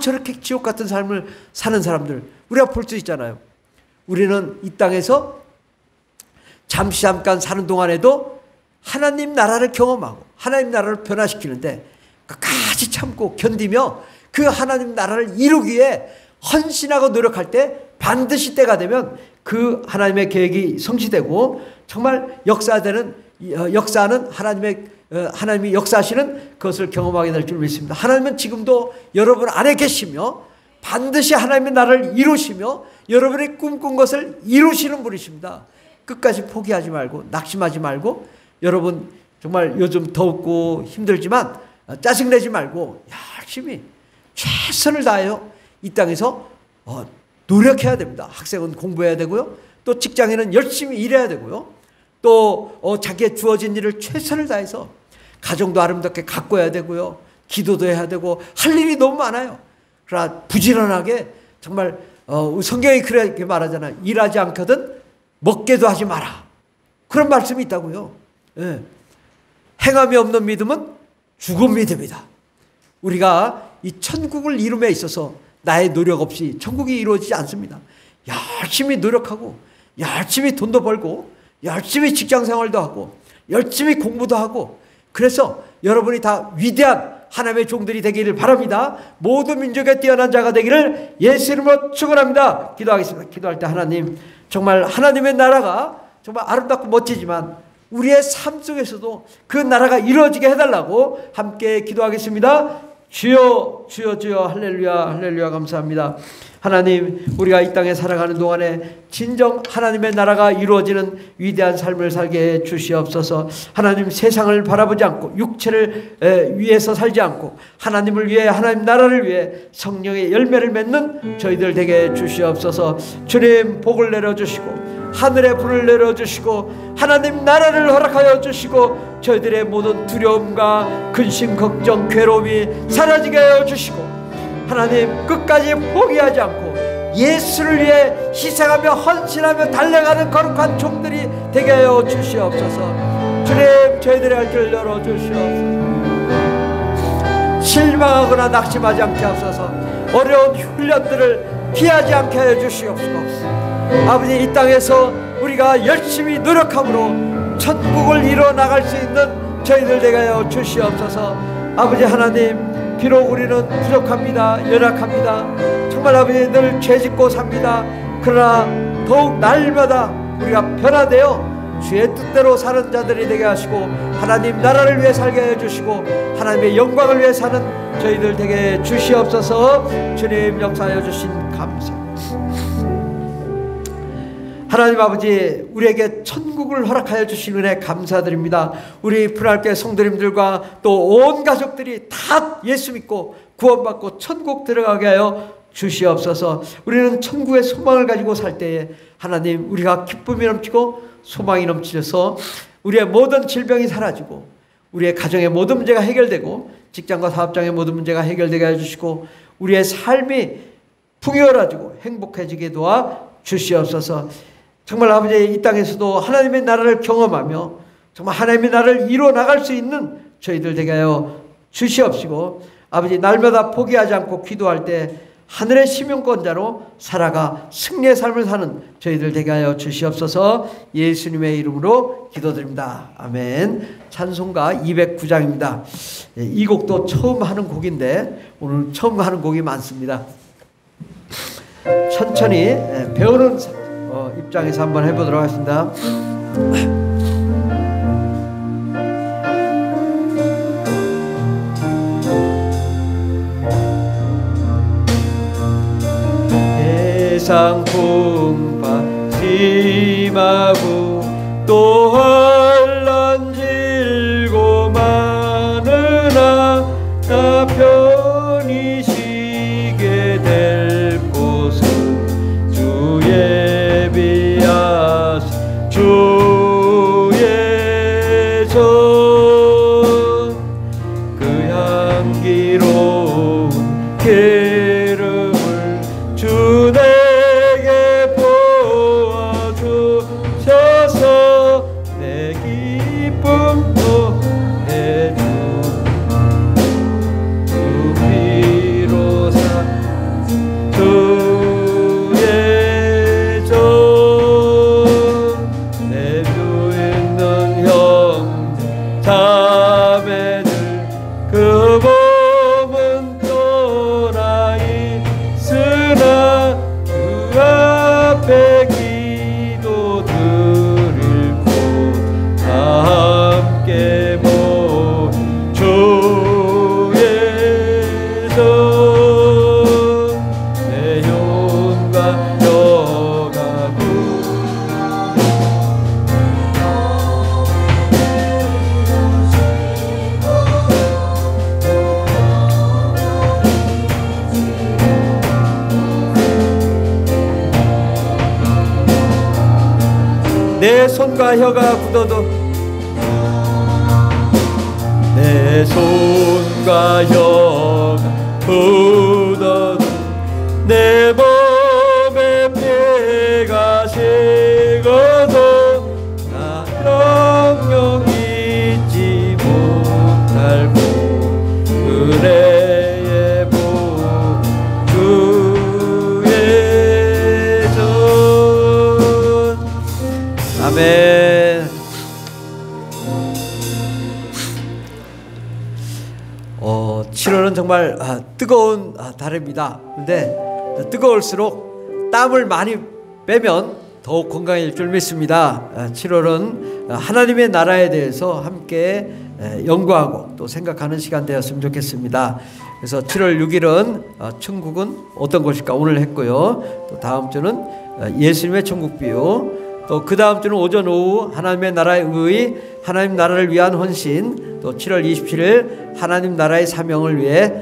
저렇게 지옥 같은 삶을 사는 사람들 우리가 볼 수 있잖아요. 우리는 이 땅에서 잠깐 사는 동안에도 하나님 나라를 경험하고 하나님 나라를 변화시키는데 끝까지 참고 견디며 그 하나님 나라를 이루기 위해 헌신하고 노력할 때 반드시 때가 되면 그 하나님의 계획이 성취되고 정말 역사하는 하나님이 역사하시는 그것을 경험하게 될 줄 믿습니다. 하나님은 지금도 여러분 안에 계시며 반드시 하나님의 나라를 이루시며 여러분이 꿈꾼 것을 이루시는 분이십니다. 끝까지 포기하지 말고 낙심하지 말고 여러분 정말 요즘 덥고 힘들지만 짜증내지 말고 열심히 최선을 다해요. 이 땅에서 노력해야 됩니다. 학생은 공부해야 되고요. 또 직장인은 열심히 일해야 되고요. 또 자기의 주어진 일을 최선을 다해서 가정도 아름답게 가꿔야 되고요. 기도도 해야 되고 할 일이 너무 많아요. 그러나 부지런하게 정말 성경이 그렇게 말하잖아요. 일하지 않거든 먹게도 하지 마라. 그런 말씀이 있다고요. 예. 행함이 없는 믿음은 죽은 믿음이다. 우리가 이 천국을 이룸에 있어서 나의 노력 없이 천국이 이루어지지 않습니다. 열심히 노력하고 열심히 돈도 벌고 열심히 직장생활도 하고 열심히 공부도 하고 그래서 여러분이 다 위대한 하나님의 종들이 되기를 바랍니다. 모든 민족에 뛰어난 자가 되기를 예수 이름으로 축원합니다. 기도하겠습니다. 기도할 때 하나님 정말 하나님의 나라가 정말 아름답고 멋지지만 우리의 삶 속에서도 그 나라가 이루어지게 해달라고 함께 기도하겠습니다. 주여 주여 주여 할렐루야 할렐루야 감사합니다. 하나님 우리가 이 땅에 살아가는 동안에 진정 하나님의 나라가 이루어지는 위대한 삶을 살게 해 주시옵소서. 하나님 세상을 바라보지 않고 육체를 위해서 살지 않고 하나님을 위해 하나님 나라를 위해 성령의 열매를 맺는 저희들 되게 해 주시옵소서. 주님 복을 내려주시고 하늘의 불을 내려주시고 하나님 나라를 허락하여 주시고 저희들의 모든 두려움과 근심, 걱정, 괴로움이 사라지게 하여 주시고 하나님 끝까지 포기하지 않고 예수를 위해 희생하며 헌신하며 달려가는 거룩한 종들이 되게 하여 주시옵소서. 주님, 저희들의 할 길을 열어주시옵소서. 실망하거나 낙심하지 않게 하소서. 어려운 훈련들을 피하지 않게 하여 주시옵소서. 아버지, 이 땅에서 우리가 열심히 노력함으로 천국을 이루어 나갈 수 있는 저희들 되게 하여 주시옵소서. 아버지 하나님, 비록 우리는 부족합니다. 연약합니다. 정말 아버지 늘 죄짓고 삽니다. 그러나 더욱 날마다 우리가 변화되어 주의 뜻대로 사는 자들이 되게 하시고 하나님 나라를 위해 살게 해주시고 하나님의 영광을 위해 사는 저희들 되게 주시옵소서. 주님 역사하여 주신 감사. 하나님 아버지, 우리에게 천국을 허락하여 주신 은혜 감사드립니다. 우리 푸른하늘교회 성도님들과 또 온 가족들이 다 예수 믿고 구원받고 천국 들어가게 하여 주시옵소서. 우리는 천국의 소망을 가지고 살 때에 하나님, 우리가 기쁨이 넘치고 소망이 넘치셔서 우리의 모든 질병이 사라지고 우리의 가정의 모든 문제가 해결되고 직장과 사업장의 모든 문제가 해결되게 해주시고 우리의 삶이 풍요로워지고 행복해지게 도와 주시옵소서. 정말 아버지, 이 땅에서도 하나님의 나라를 경험하며 정말 하나님의 나라를 이루어 나갈 수 있는 저희들 되게 하여 주시옵시고 아버지, 날마다 포기하지 않고 기도할 때 하늘의 시민권자로 살아가 승리의 삶을 사는 저희들 되게 하여 주시옵소서. 예수님의 이름으로 기도드립니다. 아멘. 찬송가 209장입니다. 이 곡도 처음 하는 곡인데 오늘 처음 하는 곡이 많습니다. 천천히 배우는 입장에서 한번 해보도록 하겠습니다. 세상 풍파심하고 또 환난 질고 많으나 나 편히 쉬게 될 곳은 주 예비하신 주의 전 그 향기로운 기름을 주 내게 부어주셔서 내 기쁨도 해주 주 피로 산 주의 전 내주 있는 형제 자매들 그 몸은 떠나 있으나 그 앞에 기도 드릴 곳 다 함께 모인 주의 전 내 영광 여가고 내 손과 혀가 굳어도 내 손과 혀가 굳어도 내 몸에 피가 식어도 나 영영 잊지 못할 복 은혜의 복 주의 전 아멘. 7월은 정말 뜨거운 달입니다. 근데 뜨거울수록 땀을 많이 빼면 더욱 건강해질 줄 믿습니다. 7월은 하나님의 나라에 대해서 함께 연구하고 또 생각하는 시간 되었으면 좋겠습니다. 그래서 7월 6일은 천국은 어떤 곳일까 오늘 했고요. 또 다음 주는 예수님의 천국 비유, 또 그 다음 주는 오전 오후 하나님의 나라의 의의, 하나님 나라를 위한 헌신, 또 7월 27일 하나님 나라의 사명을 위해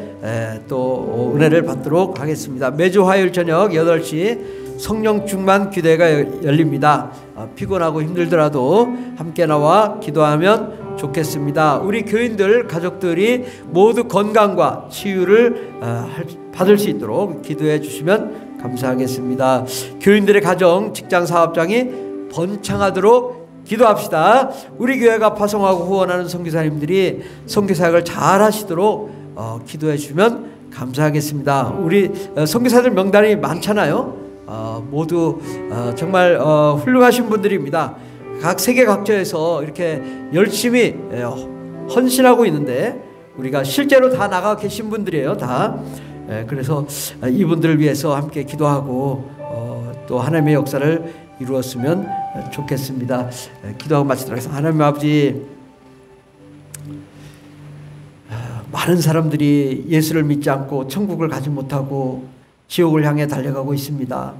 또 은혜를 받도록 하겠습니다. 매주 화요일 저녁 8시 성령 충만 기도회가 열립니다. 피곤하고 힘들더라도 함께 나와 기도하면 좋겠습니다. 우리 교인들 가족들이 모두 건강과 치유를 받을 수 있도록 기도해 주시면 감사하겠습니다. 교인들의 가정, 직장, 사업장이 번창하도록 기도합시다. 우리 교회가 파송하고 후원하는 선교사님들이 선교사역을 잘 하시도록 기도해 주시면 감사하겠습니다. 우리 선교사들 명단이 많잖아요. 모두 정말 훌륭하신 분들입니다. 각 세계 각처에서 이렇게 열심히 헌신하고 있는데 우리가 실제로 다 나가 계신 분들이에요. 다. 그래서 이분들을 위해서 함께 기도하고 또 하나님의 역사를 이루었으면 좋겠습니다. 기도하고 마치도록 하겠습니다. 하나님 아버지, 많은 사람들이 예수를 믿지 않고 천국을 가지 못하고 지옥을 향해 달려가고 있습니다.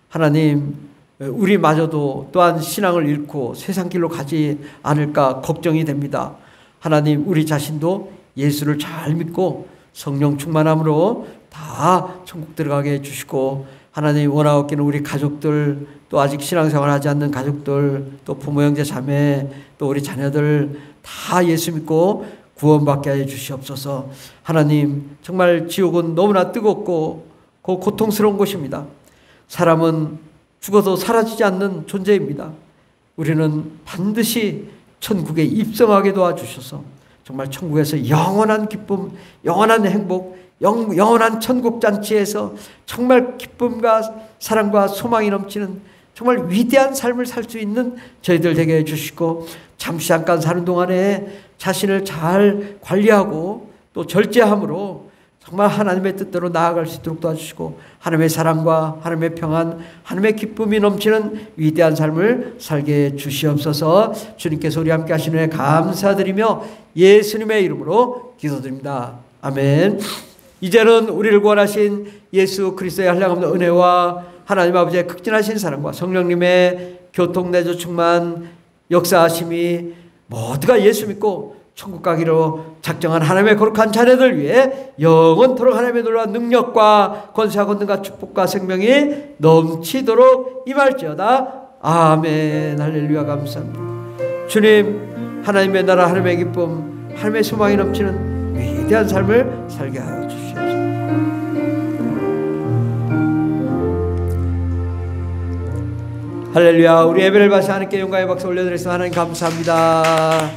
하나님, 우리마저도 또한 신앙을 잃고 세상 길로 가지 않을까 걱정이 됩니다. 하나님, 우리 자신도 예수를 잘 믿고 성령 충만함으로 다 천국 들어가게 해주시고, 하나님 원하옵기는 우리 가족들, 또 아직 신앙생활 하지 않는 가족들, 또 부모 형제 자매, 또 우리 자녀들 다 예수 믿고 구원받게 해 주시옵소서. 하나님, 정말 지옥은 너무나 뜨겁고 고통스러운 곳입니다. 사람은 죽어도 사라지지 않는 존재입니다. 우리는 반드시 천국에 입성하게 도와주셔서 정말 천국에서 영원한 기쁨, 영원한 행복, 영원한 천국잔치에서 정말 기쁨과 사랑과 소망이 넘치는 정말 위대한 삶을 살 수 있는 저희들 되게 해주시고, 잠시 잠깐 사는 동안에 자신을 잘 관리하고 또 절제함으로 정말 하나님의 뜻대로 나아갈 수 있도록 도와주시고, 하나님의 사랑과 하나님의 평안, 하나님의 기쁨이 넘치는 위대한 삶을 살게 해 주시옵소서. 주님께서 우리 함께 하시는 애 감사드리며 예수님의 이름으로 기도드립니다. 아멘. 이제는 우리를 구원하신 예수 그리스도의 한량없는 은혜와 하나님 아버지의 극진하신 사랑과 성령님의 교통내조 충만 역사하심이 모두가 예수 믿고 천국 가기로 작정한 하나님의 거룩한 자녀들 위해 영원토록 하나님의 놀라운 능력과 권세와 권능과 축복과 생명이 넘치도록 임할지어다. 아멘. 할렐루야. 감사합니다. 주님, 하나님의 나라, 하나님의 기쁨, 하나님의 소망이 넘치는 위대한 삶을 살게 하여 주시옵소서. 할렐루야. 우리 예배를 받으시 하나님께 영광의 박수 올려드리겠습니다. 하나님 감사합니다.